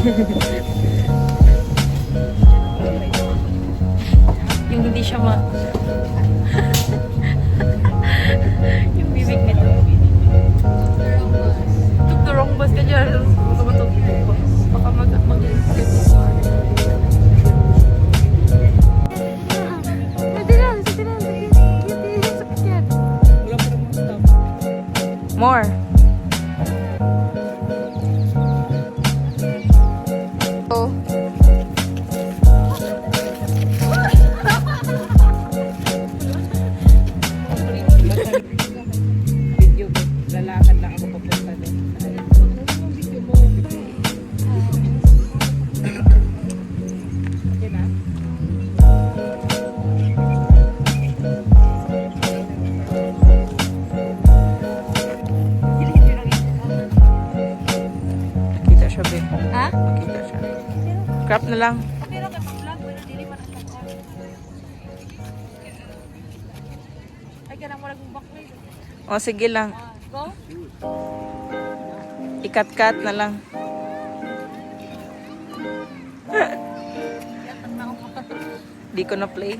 Yung hindi siya yung bibig nito. Took the wrong bus ka dyan. Baka matog. Baka more. Oh. Video, lalakad lang ako papunta doon. Video mo. Okay na? Kita siya, babe. Ha? Kita siya. Crop na lang. Pero ka vlog wala dili man ang ay kanang wala kong backlight. O, sige lang. Go. Ikat-kat na lang. Di ko na play.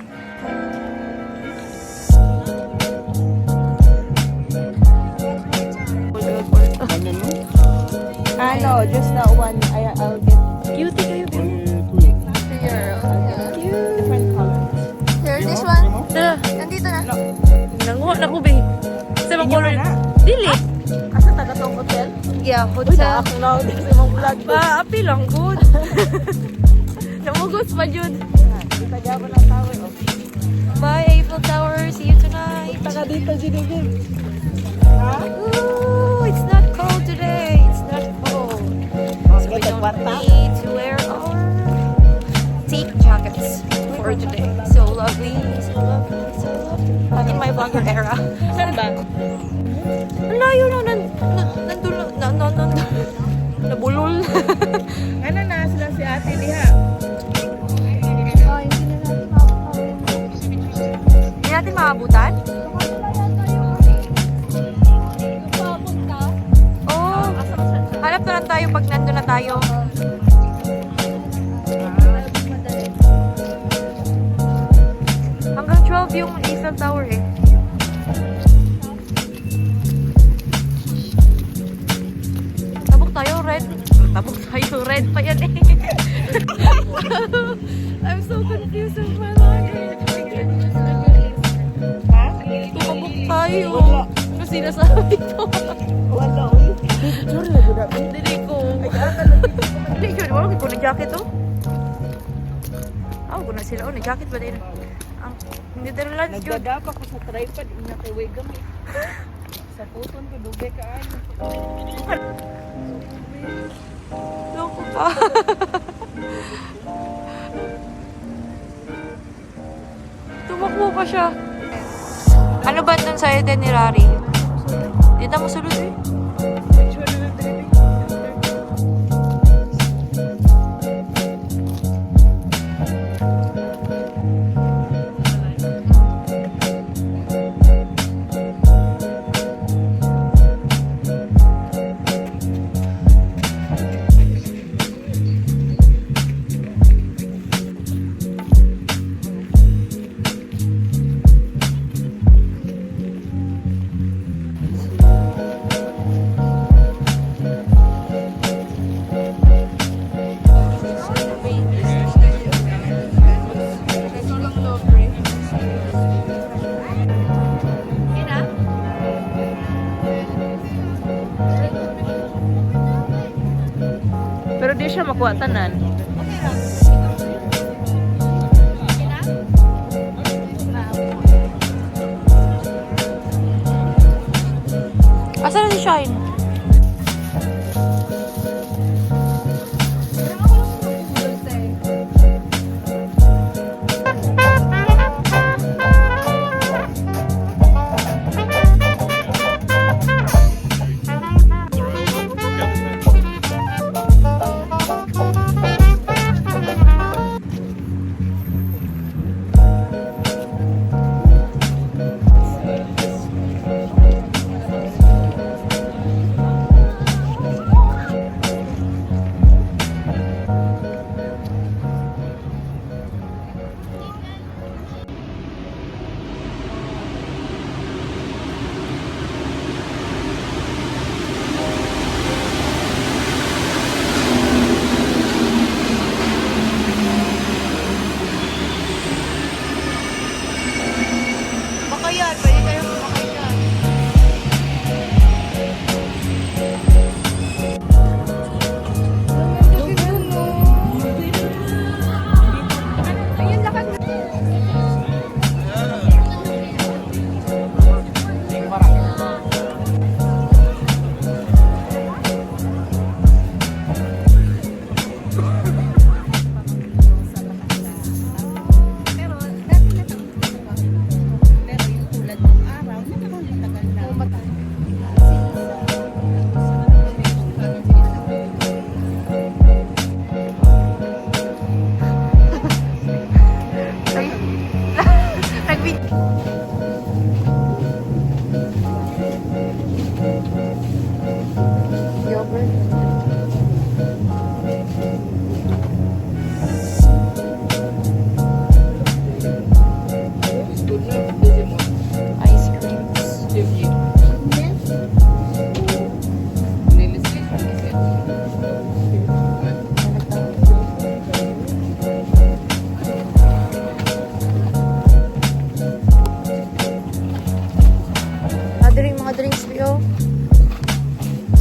Ano, just that one. I'll get Cutie kayo, babe. Here. different colors. Here, this one. Tara, Nandito na. nanguha na ko, babe. Sa mga color. Dili. Asa taga tong hotel? Yeah, Uy, hotel. ako na ako din sa mong vlog. Ba, api lang, good. Namugos pa, Jud. Kita niya ako ng tower. Bye, Eiffel Tower. See you tonight. Taga dito, Ginigin. Ha? Ooh, it's not cold today. It's not cold. So we don't need to wear our thick jackets for today. So lovely, so lovely, so lovely. In my vlogger era. Saan ba? Ang layo na, nabulol. Ano na sila si ate diha? Hindi natin maabutan? Oh, hanap na lang tayo pag nandun na tayo. Hanggang 12 yung Eiffel Tower eh. Tabok tayo, red. Tabok tayo, red pa yan eh. I'm so confused with my language. Ha? Tumabok tayo. Ano sinasabi to? Wala, uy. Picture na guna. Hindi ko. Ay, ata lang dito. Hindi ko. Wala ko na jacket to. Ah, na sila. Oh, na jacket ba din? Ang Netherlands yun. Nagdadapa ko sa tripod. Ina kay way gamit. Sa puton ko, dugay ka ay. Loko pa. Tumakbo pa siya. Ano ba dun sa itinerary? Dito mo sulod eh. Picture na lang dito. Pero di siya makuha tanan. Asa na si Shine?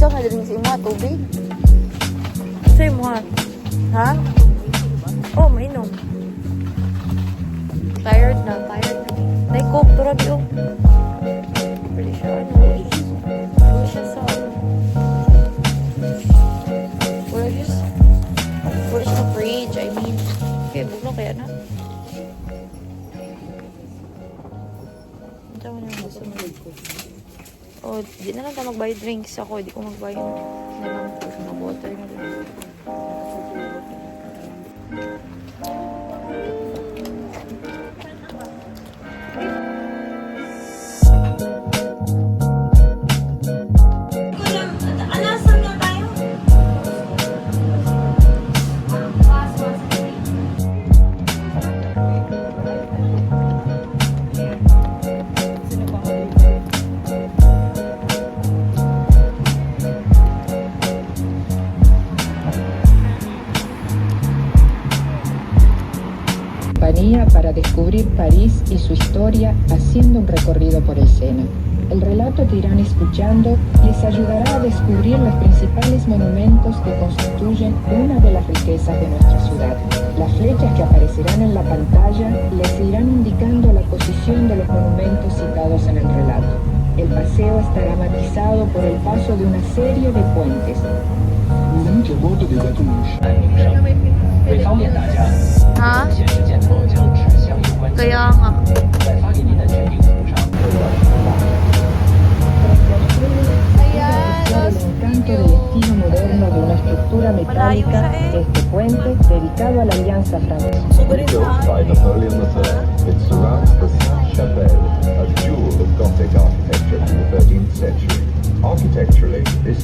Unsa nga diri sa imo tubig? Sa'yo mo ha. Ha? Oh, mainom. Tired na. Naikop, turabi oh. Pwede siya ano. Pwede siya sa ano. Pwede siya sa fridge, I mean. Okay, bugno kaya na. Ito mo na yung masunod ko. Oh, di na lang tayo mag-buy drinks ako. Di ko mag-buy na lang mga water na lang. Compañía para descubrir París y su historia haciendo un recorrido por el Sena. El relato que irán escuchando les ayudará a descubrir los principales monumentos que constituyen una de las riquezas de nuestra ciudad. Las flechas que aparecerán en la pantalla les irán indicando la posición de los monumentos citados en el relato. El paseo estará matizado por el paso de una serie de puentes. 为方便大家， Ha? 显示箭头将指向有关景 Kaya 点， nga. 在发给您的全景图上。 Ayan, El encanto del estilo moderno de una estructura metálica, este puente, dedicado a la Alianza Francesa. Built by Napoleon III, it surrounds the Sainte-Chapelle, a jewel of Gothic architecture from the 13th century. Architecturally, this